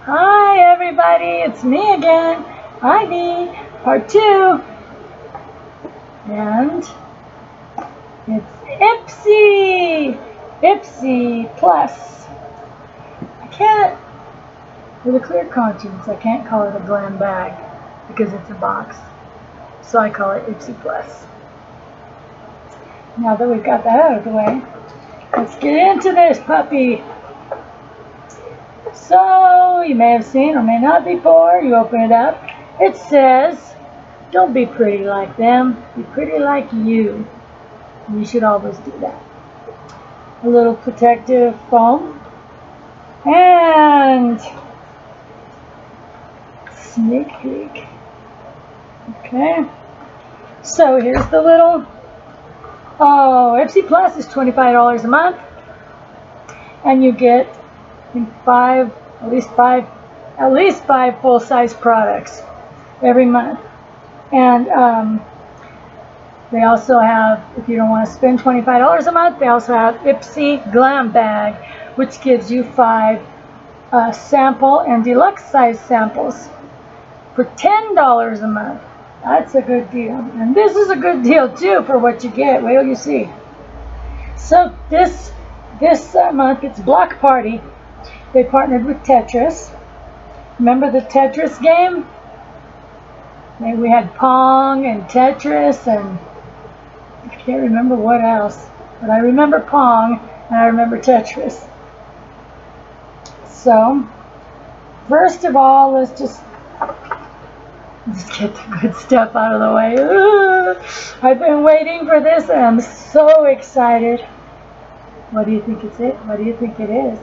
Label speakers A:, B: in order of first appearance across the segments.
A: Hi everybody, it's me again, Ivy, part 2, and it's Ipsy Plus. I can't, with a clear conscience, I can't call it a glam bag because it's a box, so I call it Ipsy Plus. Now that we've got that out of the way, let's get into this puppy. So, you may have seen or may not before, you open it up, it says, don't be pretty like them, be pretty like you. You should always do that. A little protective foam and sneak peek. Okay, so here's the little, Ipsy Plus is $25 a month, and you get at least five full-size products every month. And they also have, if you don't want to spend $25 a month, they also have Ipsy Glam Bag, which gives you 5 sample and deluxe size samples for $10 a month. That's a good deal. And this is a good deal too for what you get. Wait till you see. So this month it's Blockparty. They partnered with Tetris. Remember the Tetris game? We had Pong and Tetris, and I can't remember what else, but I remember Pong and I remember Tetris. So, first of all, let's just get the good stuff out of the way. I've been waiting for this and I'm so excited. What do you think it's it? What do you think it is?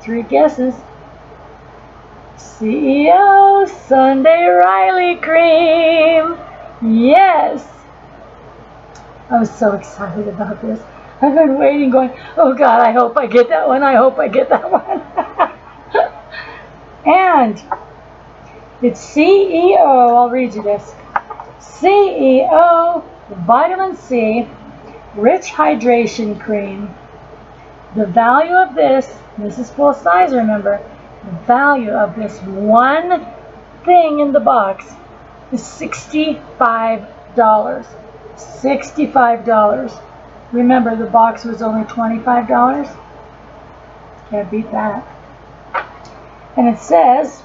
A: 3 guesses. CEO Sunday Riley cream. Yes. I was so excited about this. I've been waiting going, oh God, I hope I get that one. I hope I get that one. And it's CEO, I'll read you this. CEO Vitamin C Rich Hydration Cream. The value of this is full size, remember, the value of this one thing in the box is $65. $65. Remember, the box was only $25. Can't beat that. And it says,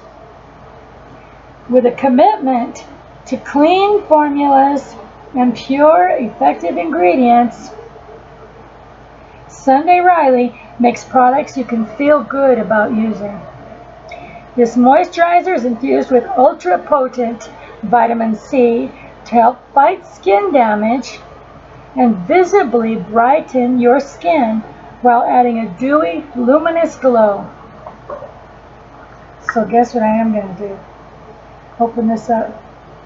A: with a commitment to clean formulas and pure, effective ingredients, Sunday Riley makes products you can feel good about using. This moisturizer is infused with ultra-potent vitamin C to help fight skin damage and visibly brighten your skin while adding a dewy, luminous glow. So guess what I am going to do? Open this up.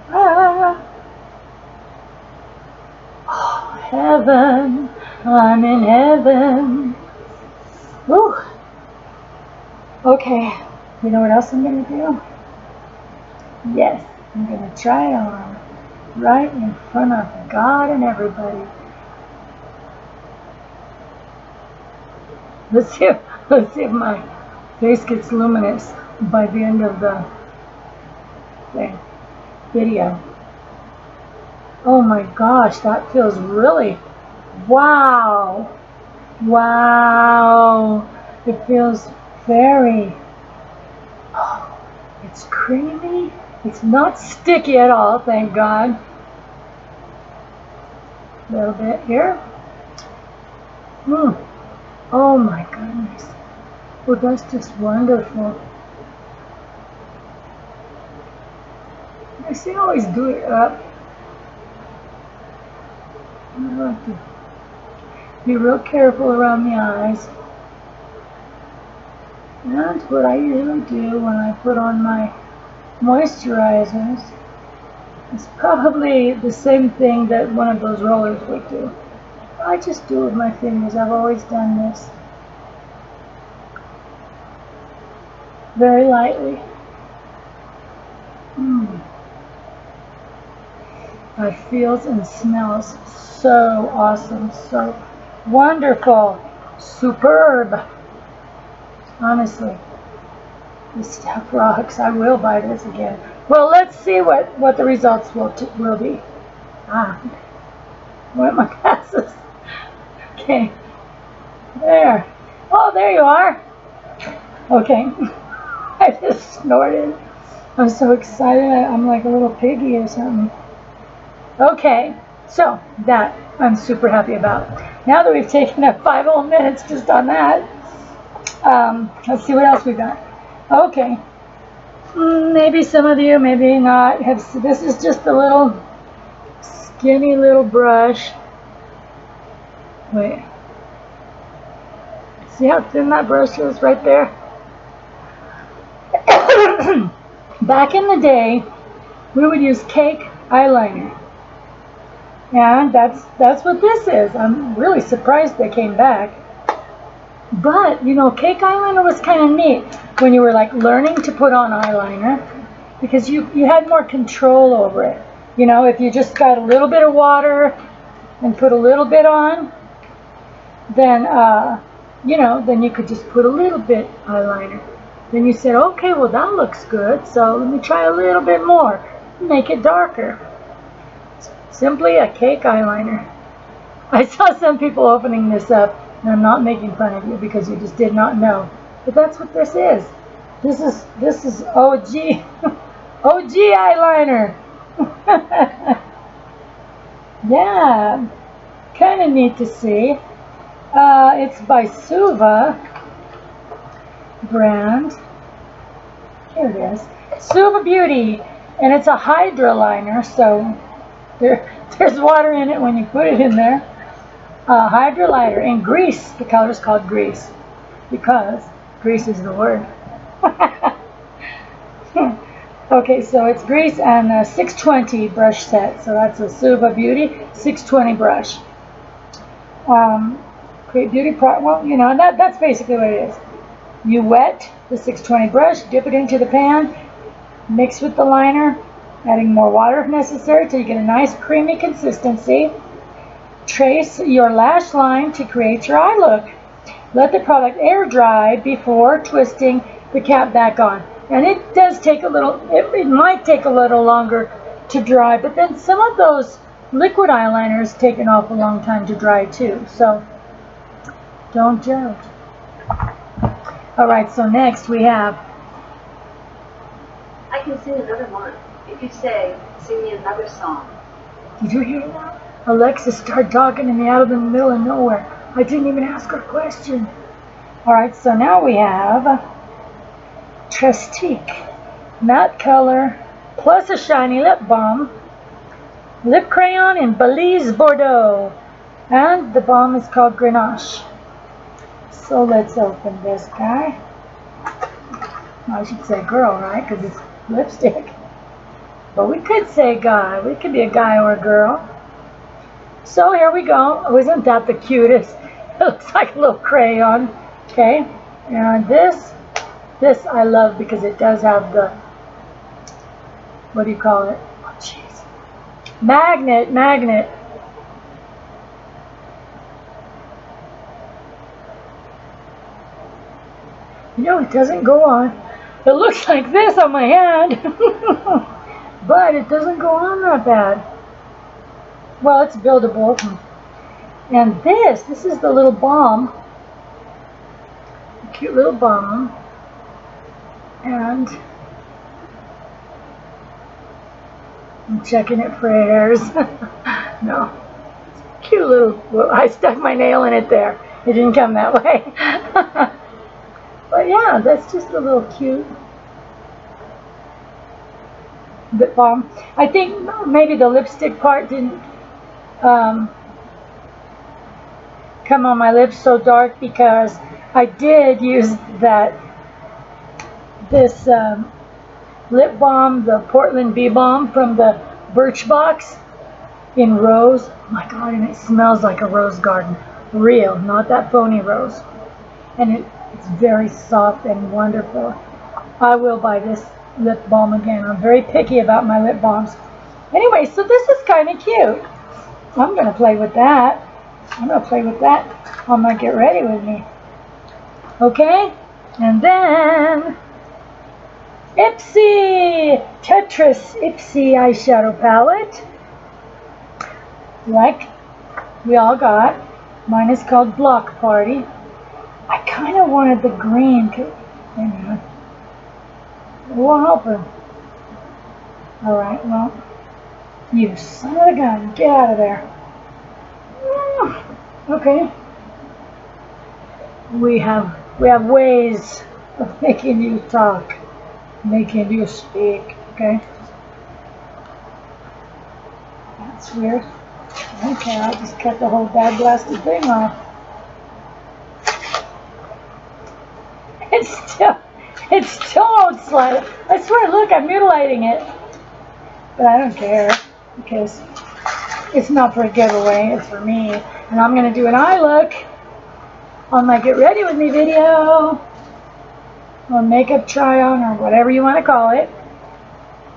A: Ah! Oh, heaven! I'm in heaven. Woo! Okay, you know what else I'm going to do? Yes, I'm going to try it on right in front of God and everybody. Let's see if my face gets luminous by the end of the video. Oh my gosh, that feels really, wow. Wow. It feels very, oh, it's creamy. It's not sticky at all, thank God. A little bit here. Oh my goodness. Oh, that's just wonderful. I see, I always do it up. I have to be real careful around the eyes. That's what I usually do when I put on my moisturizers. It's probably the same thing that one of those rollers would do. I just do it with my fingers. I've always done this. Very lightly. It feels and smells so awesome, so wonderful, superb, honestly. This stuff rocks. I will buy this again. Well, let's see what the results will be. Ah, where are my glasses? Okay, there. Oh, there you are. Okay, I just snorted. I'm so excited. I'm like a little piggy or something. Okay, so that I'm super happy about. Now that we've taken up 5 whole minutes just on that, let's see what else we got. Okay, maybe some of you, maybe not. This is just a little skinny little brush. Wait, see how thin that brush is right there? Back in the day, we would use cake eyeliner. And that's what this is. I'm really surprised they came back. But, you know, cake eyeliner was kind of neat when you were like learning to put on eyeliner, because you had more control over it. You know, if you just got a little bit of water and put a little bit on, then, you know, then you could just put a little bit eyeliner. Then you said, okay, well that looks good, so let me try a little bit more, make it darker. Simply a cake eyeliner. I saw some people opening this up, and I'm not making fun of you because you just did not know. But that's what this is. This is OG OG eyeliner. Yeah, kind of neat to see. It's by Suva brand. Here it is. Suva Beauty, and it's a Hydra liner, so there's water in it when you put it in there. Hydra liner in grease. The color is called grease because grease is the word. Okay, so it's grease and a 620 brush set. So that's a Suva Beauty 620 brush. Create beauty product. Well, you know, that's basically what it is. You wet the 620 brush, dip it into the pan, mix with the liner, adding more water if necessary till you get a nice creamy consistency. Trace your lash line to create your eye look. Let the product air dry before twisting the cap back on. And it does take a little, it might take a little longer to dry, but then some of those liquid eyeliners take an awful long time to dry too. So don't judge. Alright, so next we have,
B: I can sing another one. If you say, sing me another song.
A: Did you hear that? Alexa started talking to me out of the middle of nowhere. I didn't even ask her a question. Alright, so now we have Trestique matte color plus a shiny lip balm. Lip crayon in Belize Bordeaux. And the balm is called Grenache. So let's open this guy. I should say girl, right? Because it's lipstick. But we could say guy. We could be a guy or a girl. So here we go. Oh, isn't that the cutest? It looks like a little crayon. Okay. And this I love because it does have the, what do you call it? Oh, jeez. Magnet. You know, it doesn't go on. It looks like this on my hand. But it doesn't go on that bad. Well, it's buildable. And this is the little balm. Cute little balm. And I'm checking it for hairs. No. Cute little, well, I stuck my nail in it there. It didn't come that way. But yeah, that's just a little cute lip balm. I think maybe the lipstick part didn't come on my lips so dark because I did use this lip balm, the Portland Bee Balm from the Birchbox in rose. Oh my god, and it smells like a rose garden. Real, not that phony rose. And it's very soft and wonderful. I will buy this lip balm again. I'm very picky about my lip balms. Anyway, so this is kind of cute. I'm going to play with that. I'm going to play with that on my Get Ready With Me. Okay? And then Ipsy Tetris Ipsy eyeshadow palette. Like we all got. Mine is called Blockparty. I kind of wanted the green. Anyway, it won't open. Alright, well, you son of a gun, get out of there. Okay. We have ways of making you talk, making you speak, okay? That's weird. Okay, I'll just cut the whole bad blasted thing off. It still won't slide. I swear, look, I'm mutilating it. But I don't care, because it's not for a giveaway, it's for me. And I'm going to do an eye look on my Get Ready With Me video, or makeup try on, or whatever you want to call it.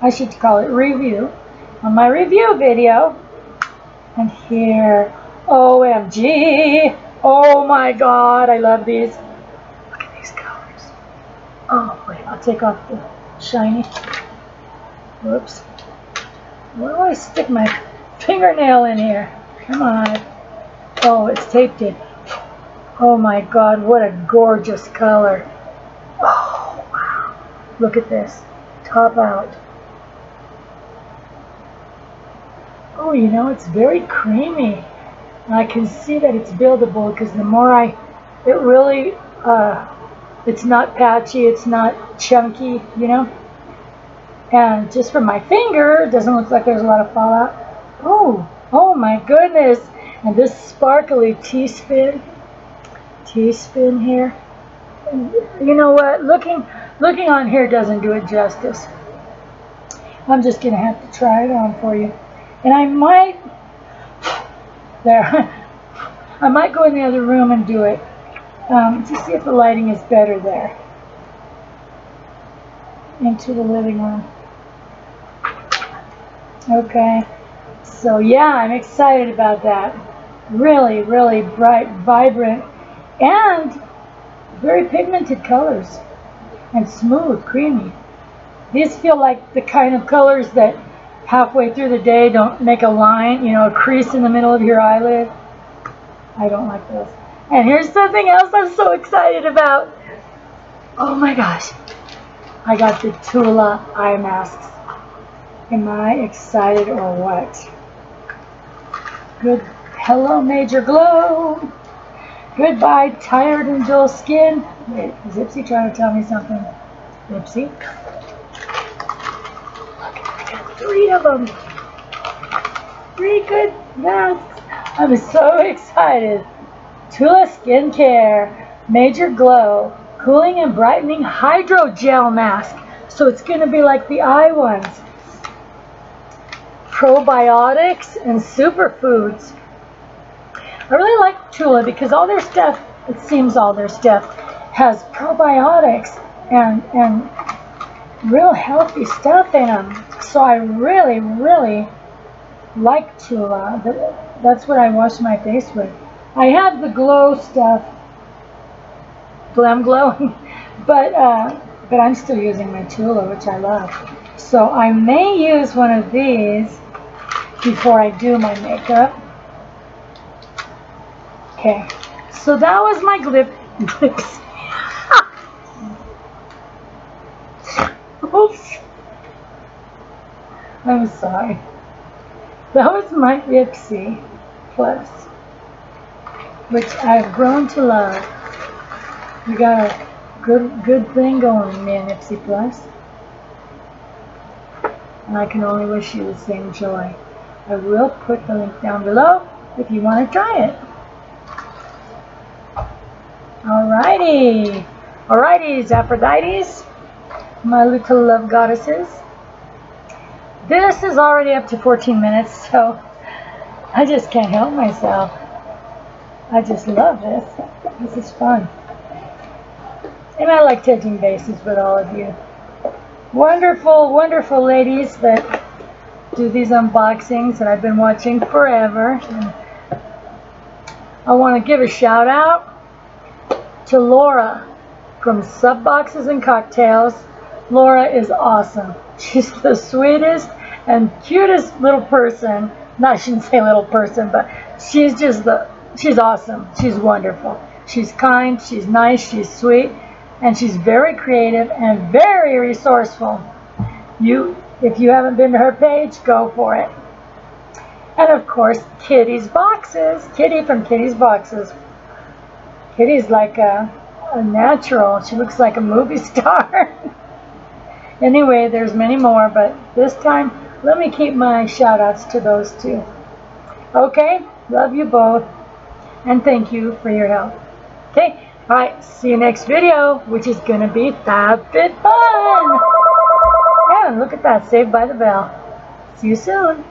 A: I should call it review. On my review video. And here, OMG, oh my god, I love these. Look at these colors. Oh, wait, I'll take off the shiny. Whoops. Where do I stick my fingernail in here? Come on. Oh, it's taped in. Oh my god, what a gorgeous color. Oh, wow. Look at this. Top out. Oh, you know, it's very creamy. And I can see that it's buildable because the more it really, it's not patchy, it's not chunky, you know. And just from my finger, it doesn't look like there's a lot of fallout. Oh my goodness. And this sparkly T-spin here. And you know what, looking on here doesn't do it justice. I'm just going to have to try it on for you. And I might go in the other room and do it to see if the lighting is better there. Into the living room. Okay, so yeah, I'm excited about that. Really, really bright, vibrant, and very pigmented colors. And smooth, creamy. These feel like the kind of colors that halfway through the day don't make a line, you know, a crease in the middle of your eyelid. I don't like those. And here's something else I'm so excited about. Oh my gosh. I got the Tula eye masks. Am I excited or what? Good. Hello, Major Glow. Goodbye, tired and dull skin. Wait, is Ipsy trying to tell me something? Ipsy? I got 3 of them. 3 good masks. I'm so excited. Tula Skincare Major Glow Cooling and Brightening Hydrogel Mask. So it's going to be like the eye ones. Probiotics and superfoods. I really like Tula because all their stuff, it seems all their stuff, has probiotics and real healthy stuff in them. So I really, really like Tula. That's what I wash my face with. I have the Glow stuff, Glam Glow, but I'm still using my Tula, which I love. So I may use one of these before I do my makeup. Okay, so that was my lips. Oops. I'm sorry. That was my Ipsy Plus, which I've grown to love. We got a good thing going, me and Ipsy Plus. And I can only wish you the same joy. I will put the link down below if you want to try it. Alrighty. Alrighty, Aphrodites, my little love goddesses. This is already up to 14 minutes, so I just can't help myself. I just love this. This is fun. And I like touching bases with all of you. Wonderful, wonderful ladies that do these unboxings that I've been watching forever. And I want to give a shout out to Laura from Sub Boxes and Cocktails. Laura is awesome. She's the sweetest and cutest little person. No, I shouldn't say little person, but she's awesome. She's wonderful. She's kind, she's nice, she's sweet, and she's very creative and very resourceful. If you haven't been to her page, go for it. And of course, Kitty's Boxes. Kitty from Kitty's Boxes. Kitty's like a natural. She looks like a movie star. Anyway, there's many more, but this time, let me keep my shout outs to those two. Okay, love you both, and thank you for your help. Okay, alright, see you next video, which is gonna be FabFitFun! Yeah, look at that, Saved by the Bell. See you soon.